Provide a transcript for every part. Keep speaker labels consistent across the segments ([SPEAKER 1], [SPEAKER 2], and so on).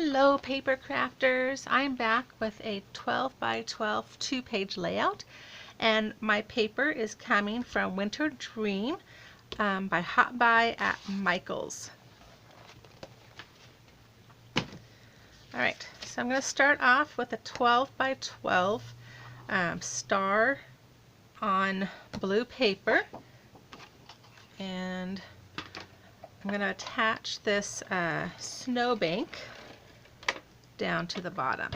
[SPEAKER 1] Hello paper crafters, I'm back with a 12 by 12 2-page layout, and my paper is coming from Winter Dream by Hot Buy at Michael's. Alright, so I'm going to start off with a 12 by 12 star on blue paper, and I'm going to attach this snowbank down to the bottom.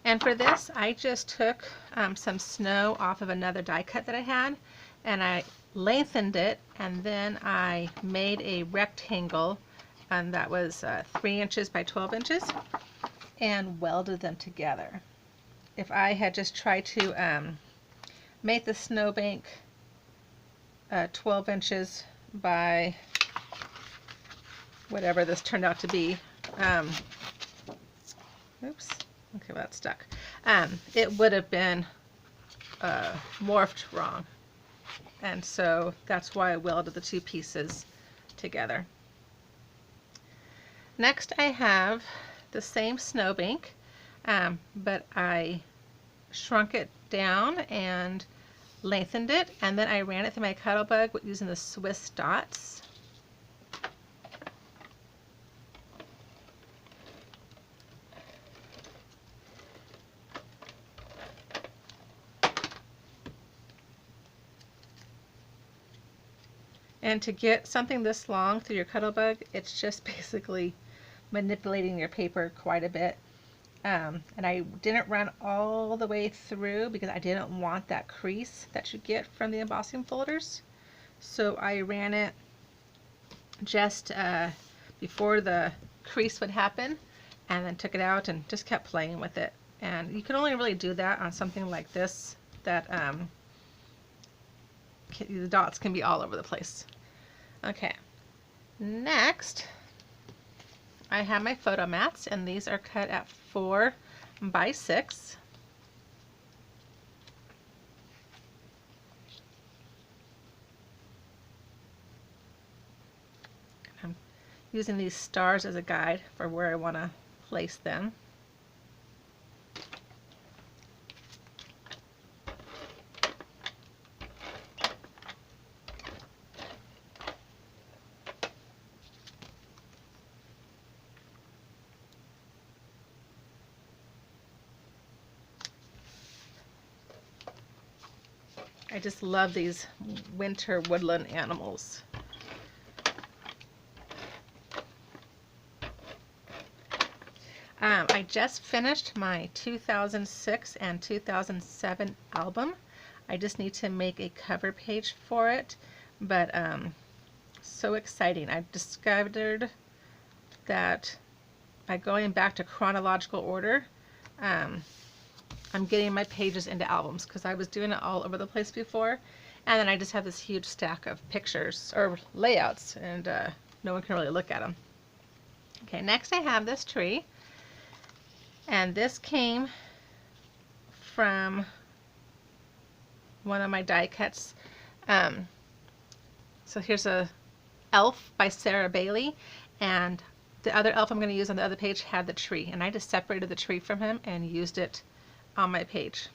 [SPEAKER 1] And for this, I just took some snow off of another die cut that I had, and I lengthened it, and then I made a rectangle, and that was 3 inches by 12 inches, and welded them together. If I had just tried to make the snowbank 12 inches by whatever this turned out to be, oops, okay, well, that's stuck. It would have been morphed wrong, and so that's why I welded the two pieces together. Next, I have the same snowbank, but I shrunk it down and lengthened it, and then I ran it through my Cuttlebug using the Swiss dots. And to get something this long through your Cuttlebug, it's just basically manipulating your paper quite a bit. And I didn't run all the way through because I didn't want that crease that you get from the embossing folders. So I ran it just before the crease would happen, and then took it out and just kept playing with it. And you can only really do that on something like this that the dots can be all over the place. Okay, next I have my photo mats, and these are cut at 4 by 6. I'm using these stars as a guide for where I want to place them. I just love these winter woodland animals. I just finished my 2006 and 2007 album. I just need to make a cover page for it, but so exciting. I discovered that by going back to chronological order, I'm getting my pages into albums, because I was doing it all over the place before, and then I just have this huge stack of pictures or layouts, and no one can really look at them. Okay, next I have this tree, and this came from one of my die cuts. So here's a Elf by Sarah Bailey, and the other elf I'm going to use on the other page had the tree, and I just separated the tree from him and used it on my page.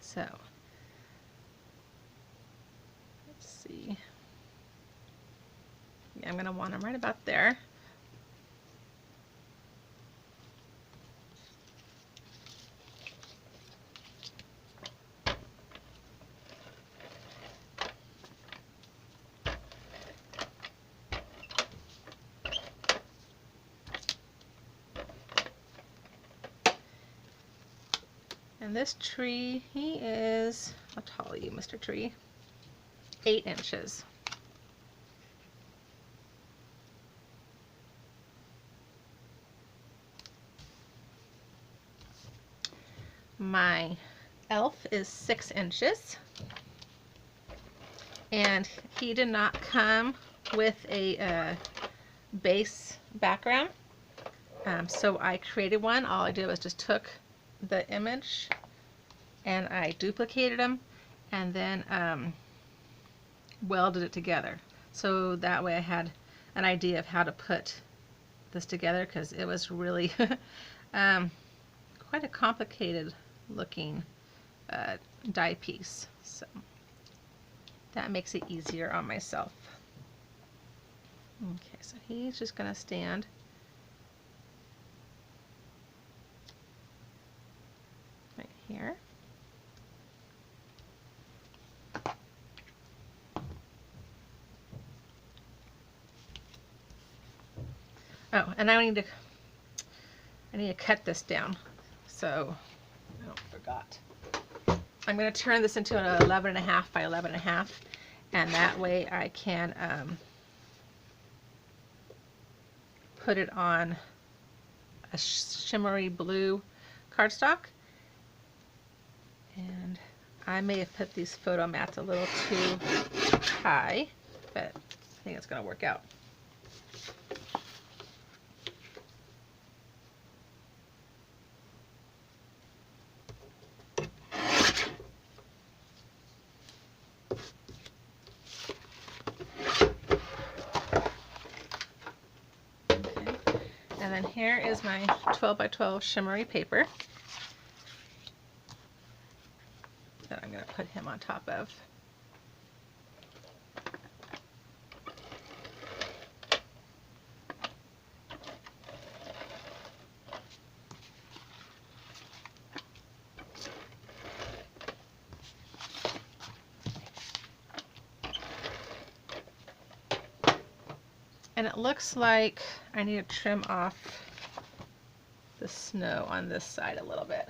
[SPEAKER 1] So let's see. Yeah, I'm going to want them right about there. And this tree, he is, how tall are you, Mr. Tree? 8 inches. My elf is 6 inches. And he did not come with a base background. So I created one. All I did was just took the image and I duplicated them and then welded it together. So that way I had an idea of how to put this together, because it was really quite a complicated looking die piece. So that makes it easier on myself. Okay, so he's just going to stand right here. Oh, and I need to cut this down. So, oh, forgot. I'm going to turn this into an 11.5 by 11.5, and that way I can put it on a shimmery blue cardstock. And I may have put these photo mats a little too high, but I think it's going to work out. And then here is my 12 by 12 shimmery paper that I'm going to put him on top of. And it looks like I need to trim off the snow on this side a little bit.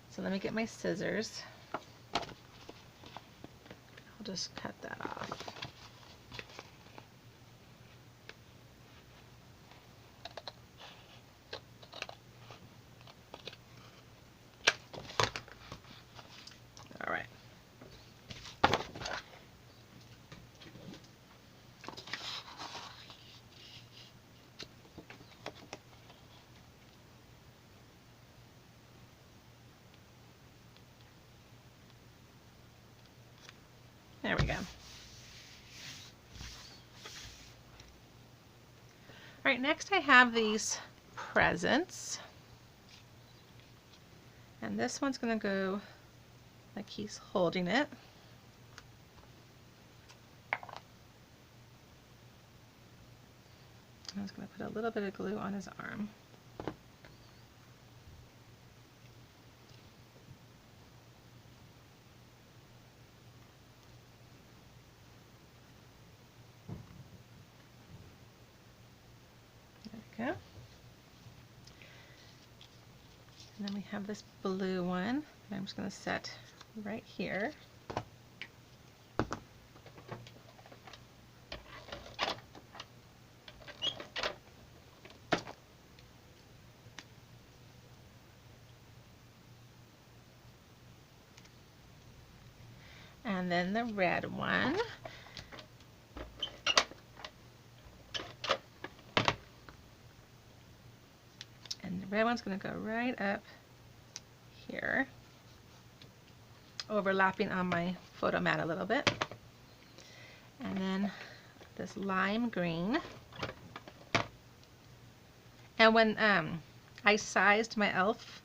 [SPEAKER 1] So let me get my scissors. I'll just cut that off. All right. There we go. All right, next I have these presents. And this one's going to go like he's holding it. I'm just going to put a little bit of glue on his arm. There we go. And then we have this blue one that I'm just going to set right here. And then the red one. And the red one's going to go right up here, overlapping on my photo mat a little bit. And then this lime green. And when I sized my elf,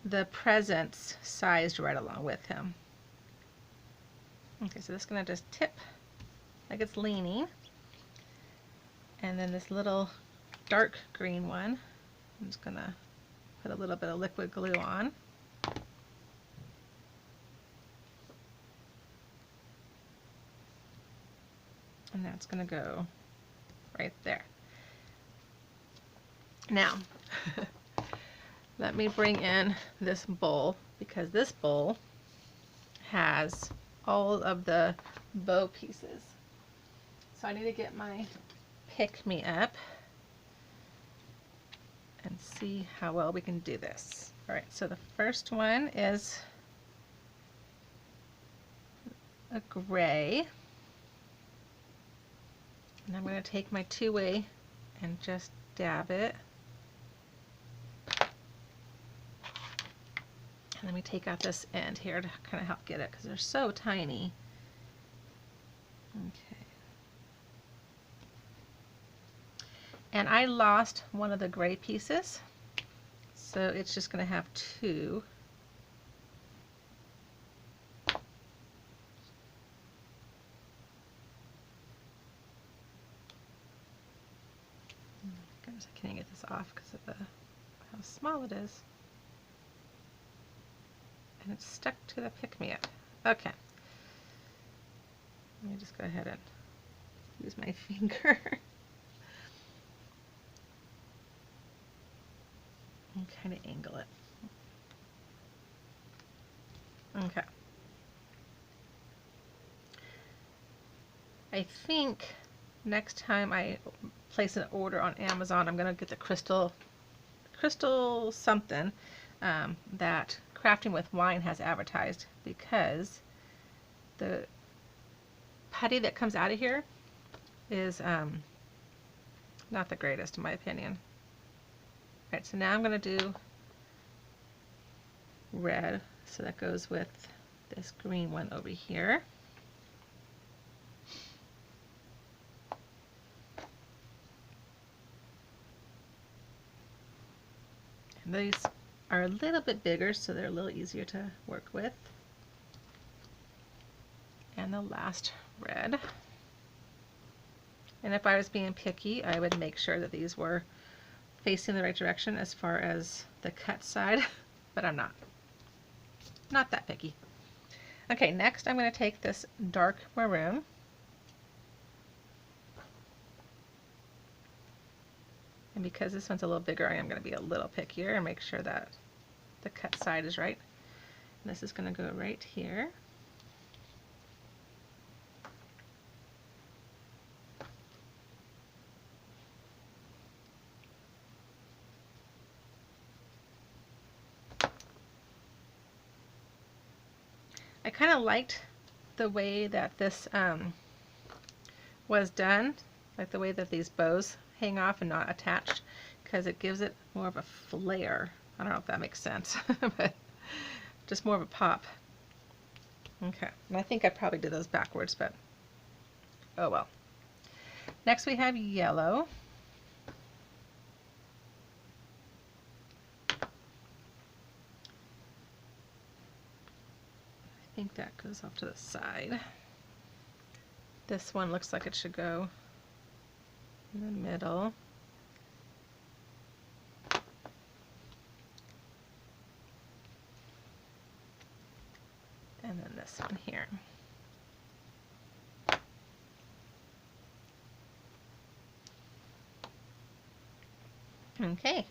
[SPEAKER 1] the presents sized right along with him. Okay, so this is going to just tip like it's leaning. And then this little dark green one, I'm just going to put a little bit of liquid glue on. And that's going to go right there. Now, let me bring in this bowl, because this bowl has all of the bow pieces. So I need to get my pick-me-up and see how well we can do this. All right, so the first one is a gray. And I'm going to take my 2-way and just dab it let me take out this end here to kind of help get it because they're so tiny. Okay. And I lost one of the gray pieces, so it's just going to have two. Goodness, I can't get this off because of how small it is. And it's stuck to the pick-me-up. Okay. Let me just go ahead and use my finger. And kind of angle it. Okay. I think next time I place an order on Amazon, I'm going to get the crystal something that Crafting with Wine has advertised, because the putty that comes out of here is not the greatest in my opinion. Alright, so now I'm going to do red, so that goes with this green one over here. And these are a little bit bigger, so they're a little easier to work with. And the last red. And if I was being picky, I would make sure that these were facing the right direction as far as the cut side, but I'm not. Not that picky. Okay, next I'm going to take this dark maroon. And because this one's a little bigger, I am going to be a little pickier and make sure that the cut side is right. And this is going to go right here. I kind of liked the way that this was done, like the way that these bows hang off and not attached, because it gives it more of a flare. I don't know if that makes sense, but just more of a pop. Okay, and I think I probably did those backwards, but oh well. Next we have yellow. I think that goes off to the side. This one looks like it should go in the middle. And then this one here. Okay.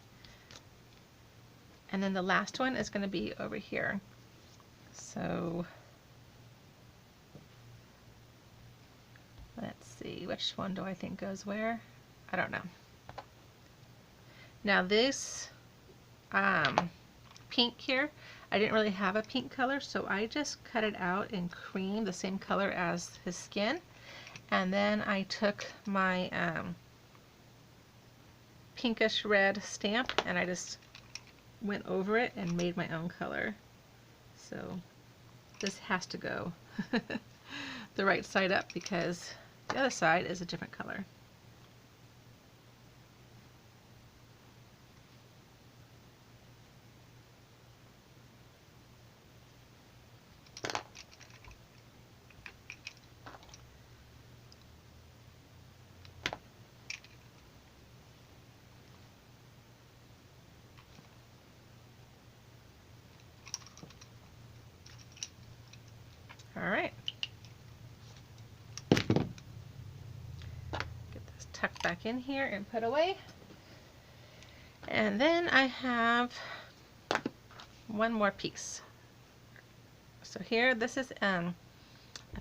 [SPEAKER 1] And then the last one is going to be over here. So let's see, which one do I think goes where? I don't know. Now this pink here, I didn't really have a pink color, so I just cut it out in cream, the same color as his skin. And then I took my pinkish red stamp and I just went over it and made my own color. So this has to go the right side up because the other side is a different color. All right. Get this tucked back in here and put away. And then I have one more piece. So here, this is a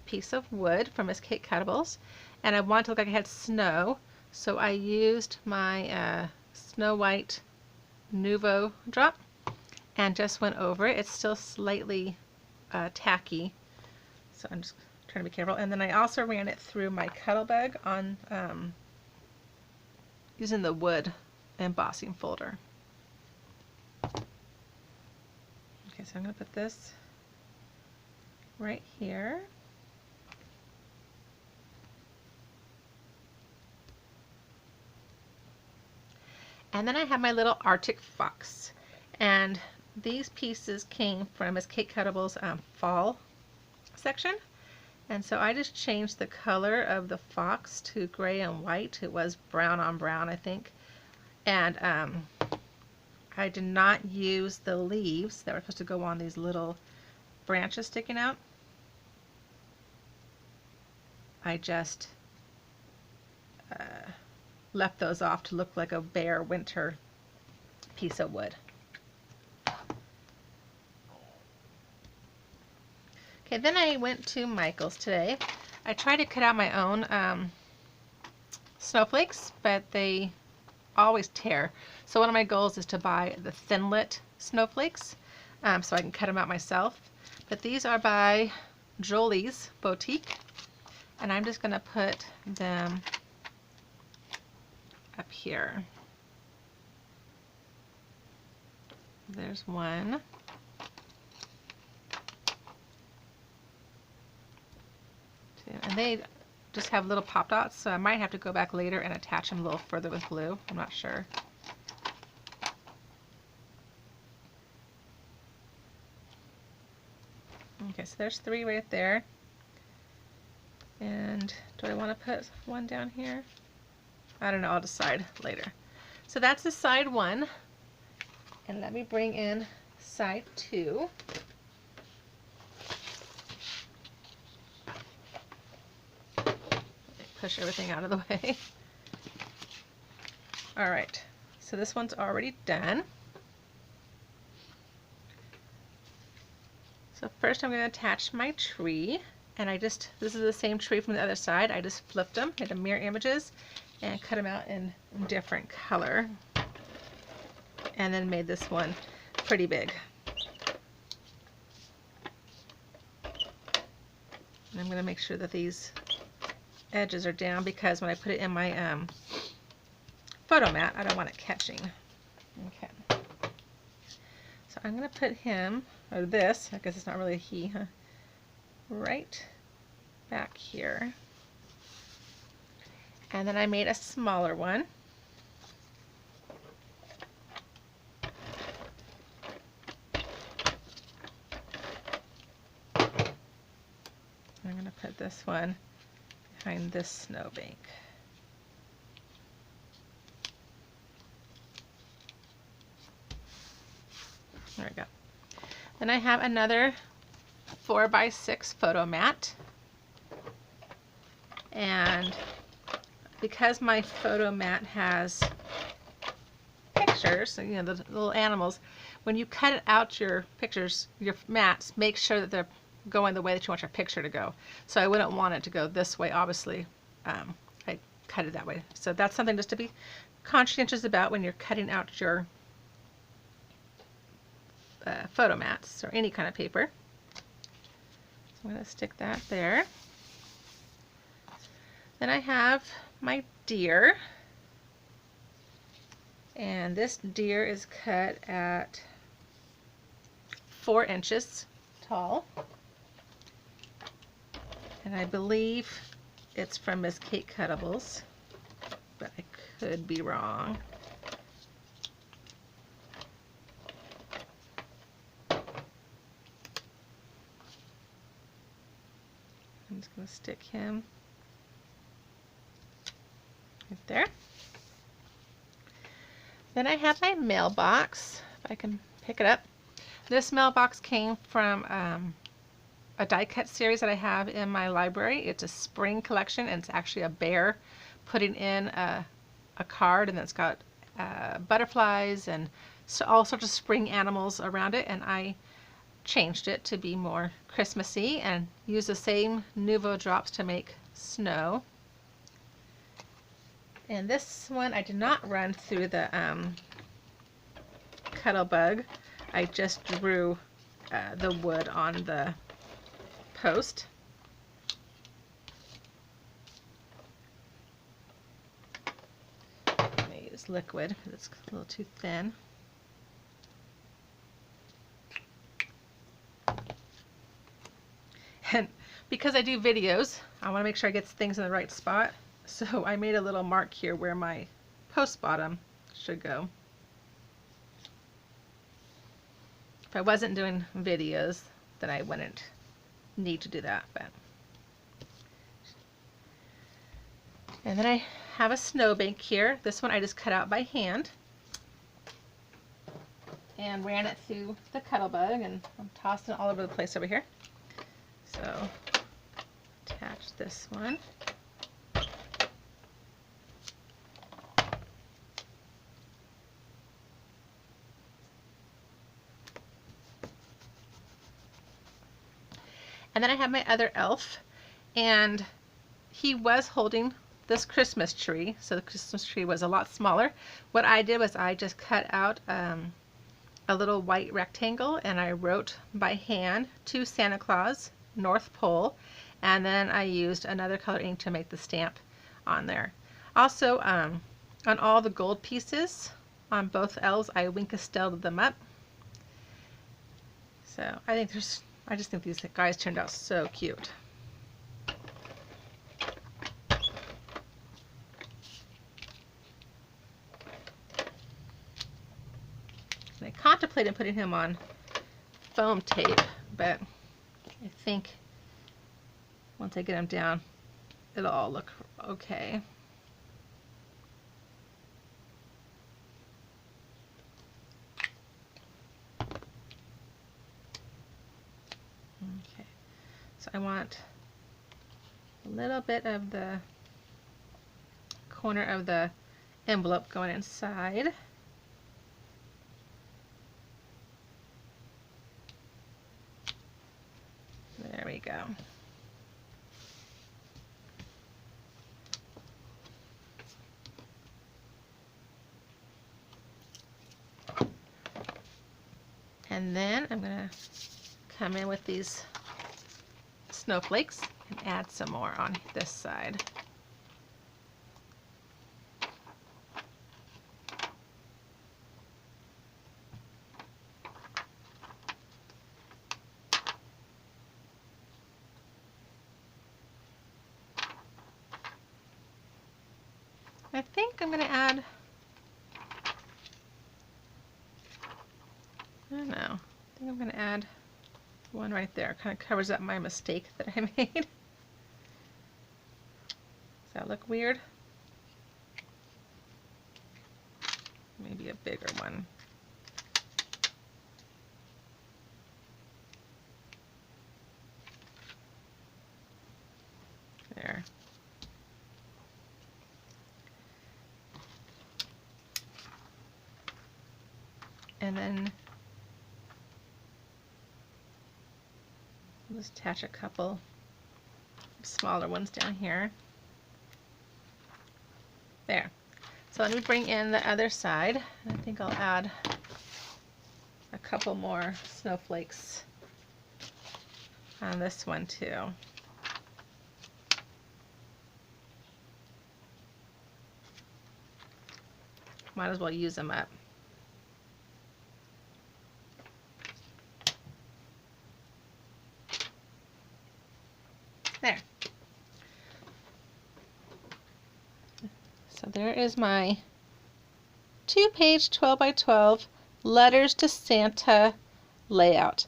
[SPEAKER 1] piece of wood from Miss Kate Cuttables, and I wanted to look like I had snow, so I used my Snow White Nouveau drop and just went over it. It's still slightly tacky, so I'm just trying to be careful. And then I also ran it through my Cuttlebug on using the wood embossing folder. Okay, Okay, so I'm going to put this right here. And then I have my little Arctic fox. And these pieces came from Miss Kate Cuttable's fall section. And so I just changed the color of the fox to gray and white. It was brown on brown, I think. And I did not use the leaves that were supposed to go on these little branches sticking out. I just left those off to look like a bare winter piece of wood. Okay, then I went to Michael's today. I tried to cut out my own snowflakes, but they always tear. So one of my goals is to buy the thinlit snowflakes so I can cut them out myself. But these are by Jolie's Boutique, and I'm just going to put them up here. There's one. Two. And they just have little pop dots, so I might have to go back later and attach them a little further with glue. I'm not sure. Okay, so there's 3 right there. And do I want to put one down here? I don't know, I'll decide later. So that's the side 1. And let me bring in side 2. Push everything out of the way. Alright, so this one's already done. So first I'm going to attach my tree, and this is the same tree from the other side. I just flipped them, made them mirror images, and cut them out in different color. And then made this one pretty big. And I'm going to make sure that these edges are down, because when I put it in my photo mat, I don't want it catching. Okay. So I'm going to put him, or this, I guess it's not really a he, huh? Right back here. And then I made a smaller one. I'm going to put this one behind this snowbank. There we go. Then I have another 4x6 photo mat. And because my photo mat has pictures, you know, the little animals, when you cut out your pictures, your mats, make sure that they're going the way that you want your picture to go. So I wouldn't want it to go this way, obviously. I cut it that way. So that's something just to be conscientious about when you're cutting out your photo mats or any kind of paper. So I'm going to stick that there. Then I have my deer. And this deer is cut at 4 inches tall. And I believe it's from Miss Kate Cuttable's, but I could be wrong. I'm just going to stick him right there. Then I have my mailbox, if I can pick it up. This mailbox came from a die cut series that I have in my library. It's a spring collection, and it's actually a bear putting in a card, and it's got butterflies and all sorts of spring animals around it, and I changed it to be more Christmassy and used the same Nuvo drops to make snow. And this one I did not run through the Cuttlebug. I just drew the wood on the post. I'm going to use liquid because it's a little too thin. And because I do videos, I want to make sure I get things in the right spot. So I made a little mark here where my post bottom should go. If I wasn't doing videos, then I wouldn't need to do that. And then I have a snowbank here. This one I just cut out by hand and ran it through the Cuttlebug, and I'm tossing it all over the place over here. So attach this one. And then I have my other elf, and he was holding this Christmas tree, so the Christmas tree was a lot smaller. What I did was I just cut out a little white rectangle, and I wrote by hand to Santa Claus, North Pole, and then I used another color ink to make the stamp on there. Also, on all the gold pieces on both elves, I Wink-a-Stelled them up. So I just think these guys turned out so cute. And I contemplated putting him on foam tape, but I think once I get him down, it'll all look okay. Okay, so I want a little bit of the corner of the envelope going inside. There we go. And then I'm going to come in with these snowflakes and add some more on this side. I think I'm going to add, I don't know, I think I'm going to add one right there. Kind of covers up my mistake that I made. Does that look weird? Maybe a bigger one. There. And then just attach a couple smaller ones down here. There. So let me bring in the other side. I think I'll add a couple more snowflakes on this one too. Might as well use them up. There. So there is my 2-page 12 by 12 Letters to Santa layout.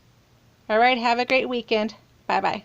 [SPEAKER 1] All right, have a great weekend. Bye-bye.